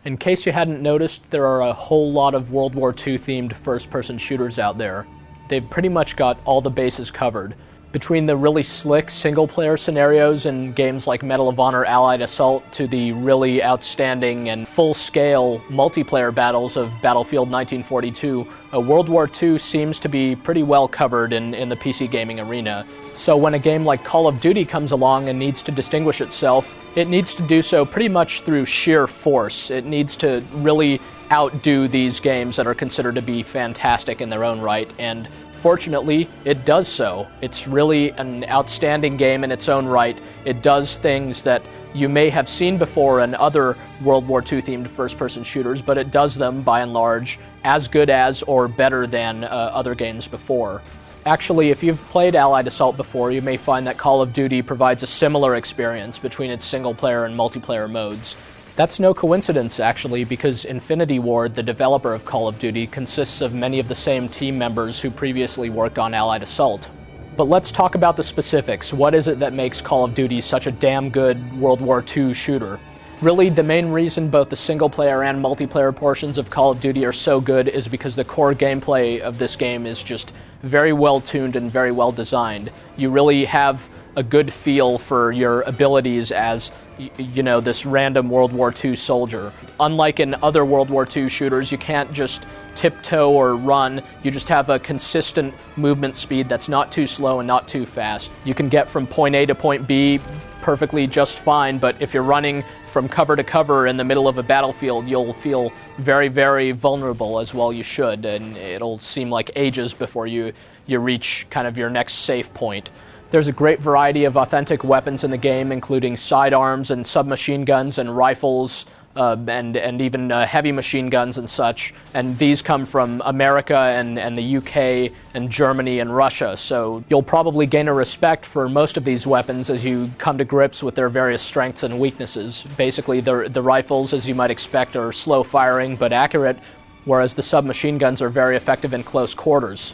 In case you hadn't noticed, there are a whole lot of World War II themed first-person shooters out there. They've pretty much got all the bases covered. Between the really slick single-player scenarios in games like Medal of Honor Allied Assault to the really outstanding and full-scale multiplayer battles of Battlefield 1942, World War II seems to be pretty well covered in the PC gaming arena. So when a game like Call of Duty comes along and needs to distinguish itself, it needs to do so pretty much through sheer force. It needs to really outdo these games that are considered to be fantastic in their own right, and fortunately, it does so. It's really an outstanding game in its own right. It does things that you may have seen before in other World War II themed first-person shooters, but it does them, by and large, as good as or better than other games before. Actually, if you've played Allied Assault before, you may find that Call of Duty provides a similar experience between its single-player and multiplayer modes. That's no coincidence, actually, because Infinity Ward, the developer of Call of Duty, consists of many of the same team members who previously worked on Allied Assault. But let's talk about the specifics. What is it that makes Call of Duty such a damn good World War II shooter? Really, the main reason both the single-player and multiplayer portions of Call of Duty are so good is because the core gameplay of this game is just very well tuned and very well designed. You really have a good feel for your abilities as, you know, this random World War II soldier. Unlike in other World War II shooters, you can't just tiptoe or run. You just have a consistent movement speed that's not too slow and not too fast. You can get from point A to point B perfectly just fine, but if you're running from cover to cover in the middle of a battlefield, you'll feel very, very vulnerable, as well you should, and it'll seem like ages before you reach kind of your next safe point. There's a great variety of authentic weapons in the game, including sidearms and submachine guns and rifles, and even heavy machine guns and such. And these come from America and the UK and Germany and Russia. So you'll probably gain a respect for most of these weapons as you come to grips with their various strengths and weaknesses. Basically, the rifles, as you might expect, are slow firing but accurate, whereas the submachine guns are very effective in close quarters.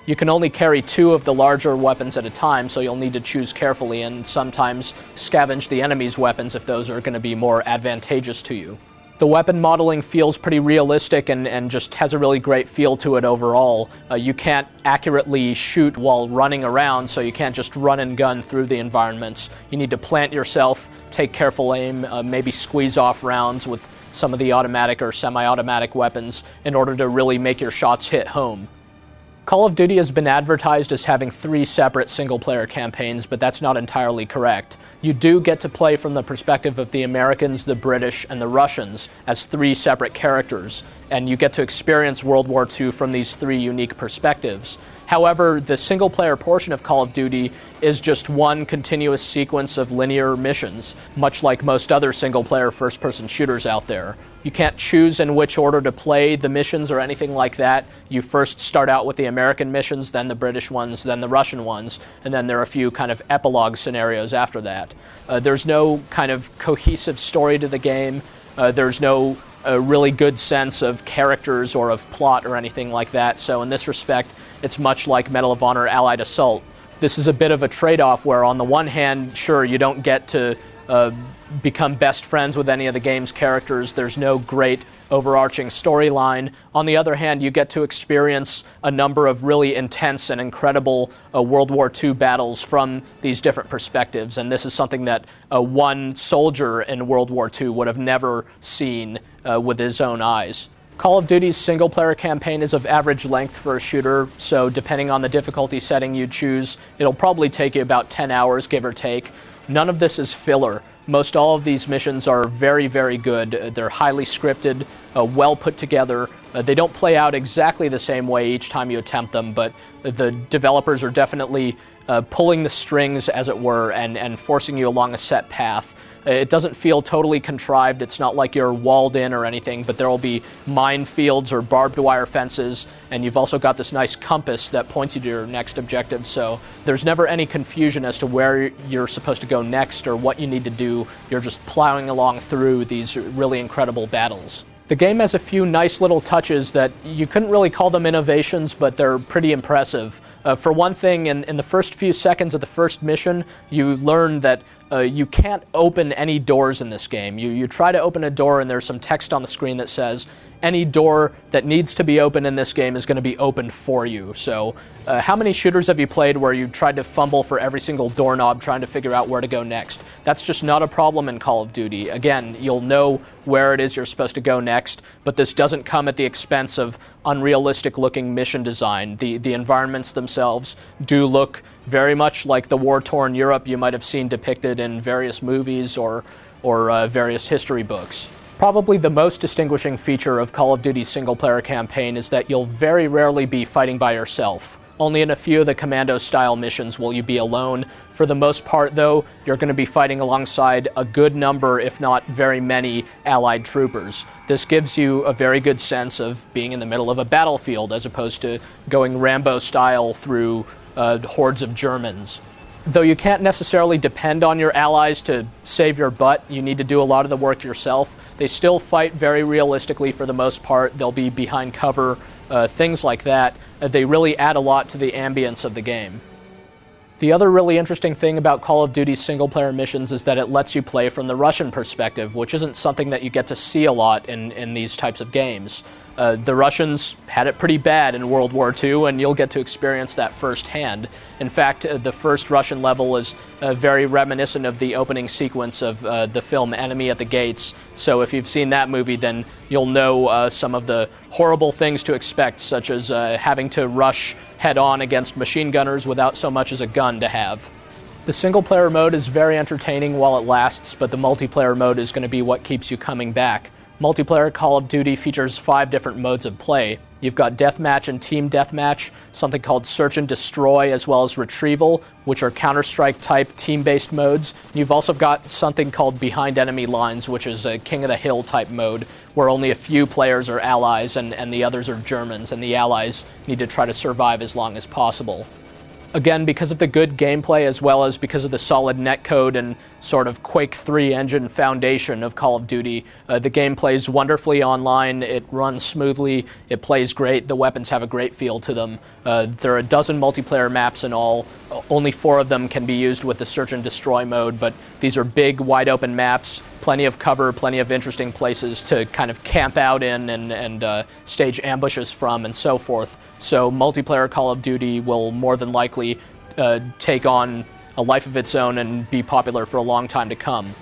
You can only carry 2 of the larger weapons at a time, so you'll need to choose carefully and sometimes scavenge the enemy's weapons if those are going to be more advantageous to you. The weapon modeling feels pretty realistic and just has a really great feel to it overall. You can't accurately shoot while running around, so you can't just run and gun through the environments. You need to plant yourself, take careful aim, maybe squeeze off rounds with some of the automatic or semi-automatic weapons in order to really make your shots hit home. Call of Duty has been advertised as having 3 separate single-player campaigns, but that's not entirely correct. You do get to play from the perspective of the Americans, the British, and the Russians as 3 separate characters, and you get to experience World War II from these 3 unique perspectives. However, the single-player portion of Call of Duty is just one continuous sequence of linear missions, much like most other single-player first-person shooters out there. You can't choose in which order to play the missions or anything like that. You first start out with the American missions, then the British ones, then the Russian ones, and then there are a few kind of epilogue scenarios after that. There's no kind of cohesive story to the game. There's no really good sense of characters or of plot or anything like that, so in this respect, it's much like Medal of Honor Allied Assault. This is a bit of a trade-off where on the one hand, sure, you don't get to become best friends with any of the game's characters. There's no great overarching storyline. On the other hand, you get to experience a number of really intense and incredible World War II battles from these different perspectives, and this is something that one soldier in World War II would have never seen with his own eyes. Call of Duty's single-player campaign is of average length for a shooter, so depending on the difficulty setting you choose, it'll probably take you about 10 hours, give or take. None of this is filler. Most all of these missions are very, very good. They're highly scripted, well put together. They don't play out exactly the same way each time you attempt them, but the developers are definitely pulling the strings, as it were, and forcing you along a set path. It doesn't feel totally contrived. It's not like you're walled in or anything, but there will be minefields or barbed wire fences, and you've also got this nice compass that points you to your next objective, so there's never any confusion as to where you're supposed to go next or what you need to do. You're just plowing along through these really incredible battles. The game has a few nice little touches that you couldn't really call them innovations, but they're pretty impressive. For one thing, in the first few seconds of the first mission, you learn that you can't open any doors in this game. You try to open a door and there's some text on the screen that says, any door that needs to be opened in this game is going to be opened for you. So how many shooters have you played where you tried to fumble for every single doorknob trying to figure out where to go next? That's just not a problem in Call of Duty. Again, you'll know where it is you're supposed to go next, but this doesn't come at the expense of unrealistic looking mission design. The environments themselves do look very much like the war-torn Europe you might have seen depicted in various movies or various history books. Probably the most distinguishing feature of Call of Duty's single-player campaign is that you'll very rarely be fighting by yourself. Only in a few of the commando-style missions will you be alone. For the most part, though, you're going to be fighting alongside a good number, if not very many, Allied troopers. This gives you a very good sense of being in the middle of a battlefield, as opposed to going Rambo-style through hordes of Germans. Though you can't necessarily depend on your allies to save your butt, you need to do a lot of the work yourself. They still fight very realistically for the most part. They'll be behind cover, things like that. They really add a lot to the ambience of the game. The other really interesting thing about Call of Duty's single-player missions is that it lets you play from the Russian perspective, which isn't something that you get to see a lot in these types of games. The Russians had it pretty bad in World War II, and you'll get to experience that firsthand. In fact, the first Russian level is very reminiscent of the opening sequence of the film Enemy at the Gates. So if you've seen that movie, then you'll know some of the horrible things to expect, such as having to rush head-on against machine gunners without so much as a gun to have. The single-player mode is very entertaining while it lasts, but the multiplayer mode is going to be what keeps you coming back. Multiplayer Call of Duty features 5 different modes of play. You've got Deathmatch and Team Deathmatch, something called Search and Destroy, as well as Retrieval, which are Counter-Strike type team-based modes. You've also got something called Behind Enemy Lines, which is a King of the Hill type mode, where only a few players are allies and the others are Germans, and the allies need to try to survive as long as possible. Again, because of the good gameplay as well as because of the solid netcode and sort of Quake 3 engine foundation of Call of Duty, the game plays wonderfully online, it runs smoothly, it plays great, the weapons have a great feel to them. There are a dozen multiplayer maps in all. Only 4 of them can be used with the Search and Destroy mode, but these are big, wide-open maps, plenty of cover, plenty of interesting places to kind of camp out in and stage ambushes from and so forth. So multiplayer Call of Duty will more than likely take on a life of its own and be popular for a long time to come.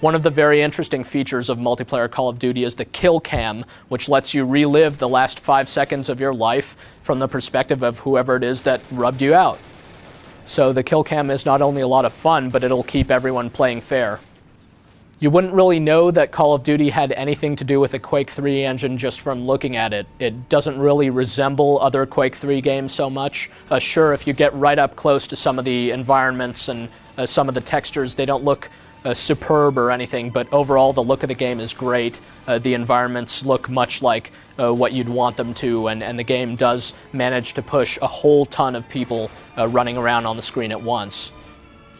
One of the very interesting features of multiplayer Call of Duty is the kill cam, which lets you relive the last 5 seconds of your life from the perspective of whoever it is that rubbed you out. So the kill cam is not only a lot of fun, but it'll keep everyone playing fair. You wouldn't really know that Call of Duty had anything to do with the Quake 3 engine just from looking at it. It doesn't really resemble other Quake 3 games so much. Sure, if you get right up close to some of the environments and some of the textures, they don't look superb or anything, but overall the look of the game is great. The environments look much like what you'd want them to, and the game does manage to push a whole ton of people running around on the screen at once.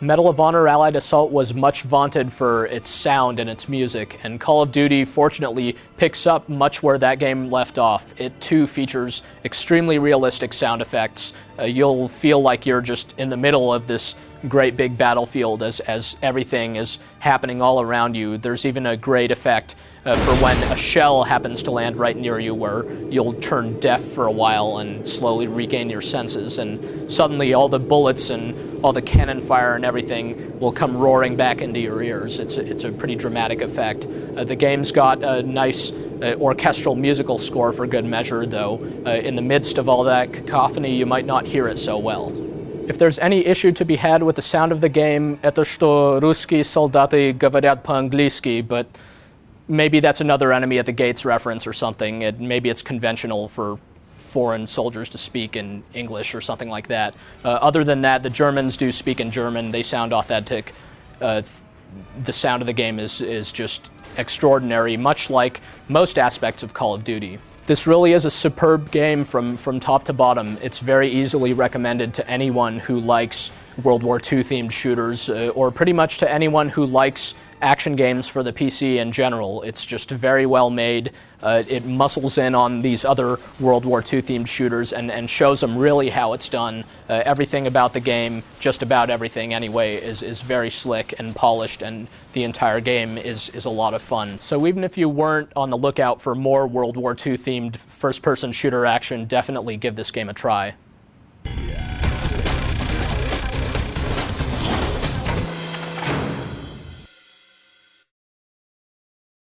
Medal of Honor Allied Assault was much vaunted for its sound and its music, and Call of Duty fortunately picks up much where that game left off. It too features extremely realistic sound effects. You'll feel like you're just in the middle of this great big battlefield as everything is happening all around you. There's even a great effect for when a shell happens to land right near you, where you'll turn deaf for a while and slowly regain your senses, and suddenly all the bullets and all the cannon fire and everything will come roaring back into your ears. It's a pretty dramatic effect. The game's got a nice orchestral musical score for good measure, though in the midst of all that cacophony you might not hear it so well. If there's any issue to be had with the sound of the game, это что русские солдаты говорят по-английски, but maybe that's another Enemy at the Gates reference or something. Maybe it's conventional for foreign soldiers to speak in English or something like that. Other than that, the Germans do speak in German. They sound authentic. The sound of the game is just extraordinary, much like most aspects of Call of Duty. This really is a superb game from top to bottom. It's very easily recommended to anyone who likes World War II themed shooters, or pretty much to anyone who likes action games for the PC in general. It's just very well made. It muscles in on these other World War II themed shooters and shows them really how it's done. Everything about the game, just about everything anyway, is very slick and polished, and the entire game is a lot of fun. So even if you weren't on the lookout for more World War II themed first-person shooter action, definitely give this game a try.